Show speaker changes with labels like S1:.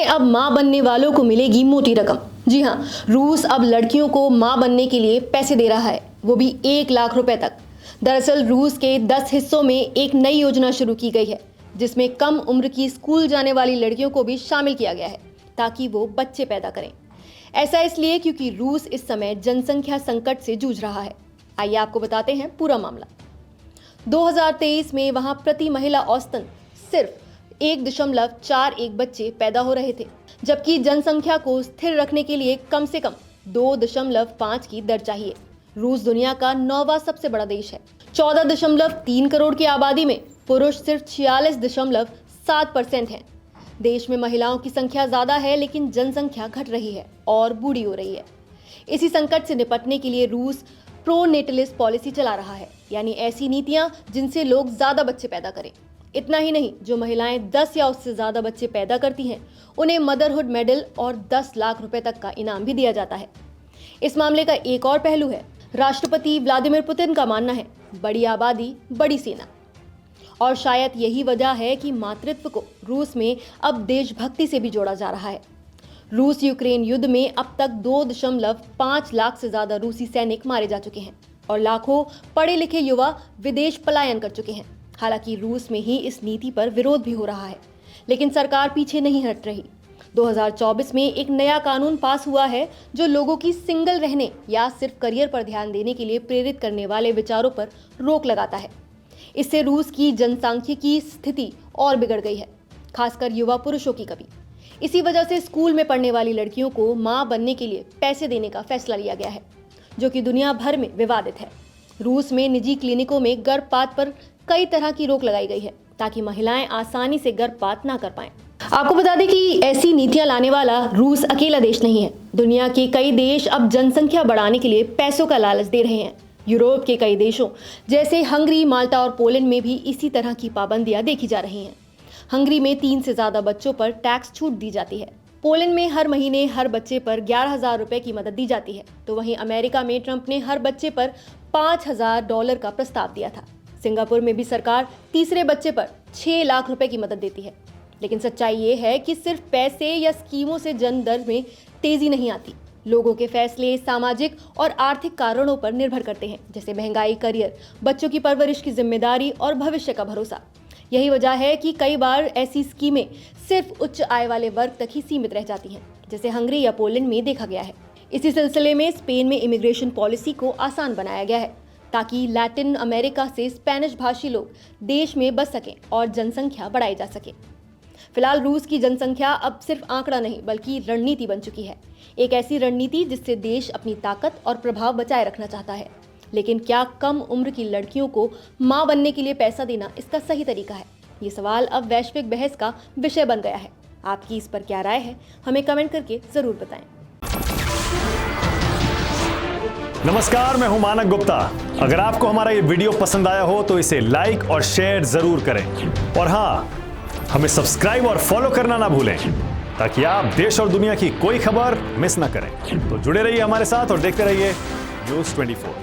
S1: में अब मां बनने वालों को मिलेगी मोटी रकम। जी हां, रूस अब लड़कियों को मां बनने के लिए पैसे दे रहा है, वो भी 1 लाख रुपए तक। दरअसल रूस के 10 हिस्सों में एक नई योजना शुरू की गई है, जिसमें कम उम्र की स्कूल जाने वाली लड़कियों को भी शामिल किया गया है ताकि वो बच्चे पैदा करें। ऐसा इसलिए क्योंकि रूस इस समय जनसंख्या संकट से जूझ रहा है। आइए आपको बताते हैं पूरा मामला। 2023 में वहां प्रति महिला औसतन सिर्फ 1.41 बच्चे पैदा हो रहे थे, जबकि जनसंख्या को स्थिर रखने के लिए कम से कम 2.5 की दर चाहिए। रूस दुनिया का 9वां सबसे बड़ा देश है। 14.3 करोड़ की आबादी में पुरुष सिर्फ 46.7% हैं। देश में महिलाओं की संख्या ज्यादा है, लेकिन जनसंख्या घट रही है और बूढ़ी हो रही है। इसी संकट से निपटने के लिए रूस प्रोनेटलिस्ट पॉलिसी चला रहा है, यानी ऐसी नीतियां जिनसे लोग ज्यादा बच्चे पैदा करें। इतना ही नहीं, जो महिलाएं 10 या उससे ज्यादा बच्चे पैदा करती हैं, उन्हें मदरहुड मेडल और 10 लाख रुपए तक का इनाम भी दिया जाता है। इस मामले का एक और पहलू है। राष्ट्रपति व्लादिमीर पुतिन का मानना है, बड़ी आबादी बड़ी सेना। और शायद यही वजह है कि मातृत्व को रूस में अब देशभक्ति से भी जोड़ा जा रहा है। रूस यूक्रेन युद्ध में अब तक 2.5 लाख से ज्यादा रूसी सैनिक मारे जा चुके हैं और लाखों पढ़े लिखे युवा विदेश पलायन कर चुके हैं। हालांकि रूस में ही इस नीति पर विरोध भी हो रहा है, लेकिन सरकार पीछे नहीं हट रही। 2024 में एक नया कानून पास हुआ है जो लोगों की सिंगल रहने या सिर्फ करियर पर ध्यान देने के लिए प्रेरित करने वाले विचारों पर रोक लगाता है। इससे रूस की जनसांख्यिकी स्थिति और बिगड़ गई है, खासकर युवा पुरुषों की कभी। इसी वजह से स्कूल में पढ़ने वाली लड़कियों को मां बनने के लिए पैसे देने का फैसला लिया गया है, जो कि दुनिया भर में विवादित है। रूस में निजी क्लिनिकों में गर्भपात पर कई तरह की रोक लगाई गई है ताकि महिलाएं आसानी से गर्भपात ना कर पाएं। आपको बता दें कि ऐसी नीतियां लाने वाला रूस अकेला देश नहीं है। दुनिया के कई देश अब जनसंख्या बढ़ाने के लिए पैसों का लालच दे रहे हैं। यूरोप के कई देशों जैसे हंगरी, माल्टा और पोलैंड में भी इसी तरह की पाबंदियां देखी जा रही हैं। हंगरी में 3 से ज्यादा बच्चों पर टैक्स छूट दी जाती है। पोलैंड में हर महीने हर बच्चे पर 11,000 रुपए की मदद दी जाती है। तो वहीं अमेरिका में ट्रंप ने हर बच्चे पर $5,000 का प्रस्ताव दिया था। सिंगापुर में भी सरकार तीसरे बच्चे पर 6 लाख रुपए की मदद देती है। लेकिन सच्चाई ये है कि सिर्फ पैसे या स्कीमों से जन्म दर में तेजी नहीं आती। लोगों के फैसले सामाजिक और आर्थिक कारणों पर निर्भर करते हैं, जैसे महंगाई, करियर, बच्चों की परवरिश की जिम्मेदारी और भविष्य का भरोसा। यही वजह है कि कई बार ऐसी स्कीमें सिर्फ उच्च आय वाले वर्ग तक ही सीमित रह जाती हैं, जैसे हंगरी या पोलैंड में देखा गया है। इसी सिलसिले में स्पेन में इमिग्रेशन पॉलिसी को आसान बनाया गया है ताकि लैटिन अमेरिका से स्पेनिश भाषी लोग देश में बस सकें और जनसंख्या बढ़ाई जा सके। फिलहाल रूस की जनसंख्या अब सिर्फ आंकड़ा नहीं बल्कि रणनीति बन चुकी है। एक ऐसी रणनीति जिससे देश अपनी ताकत और प्रभाव बचाए रखना चाहता है। लेकिन क्या कम उम्र की लड़कियों को मां बनने के लिए पैसा देना इसका सही तरीका है? ये सवाल अब वैश्विक बहस का विषय बन गया है। आपकी इस पर क्या राय है, हमें कमेंट करके जरूर बताएं।
S2: नमस्कार, मैं हूं मानक गुप्ता। अगर आपको हमारा ये वीडियो पसंद आया हो तो इसे लाइक और शेयर जरूर करें। और हाँ, हमें सब्सक्राइब और फॉलो करना ना भूलें ताकि आप देश और दुनिया की कोई खबर मिस ना करें। तो जुड़े रहिए हमारे साथ और देखते रहिए न्यूज़ 24।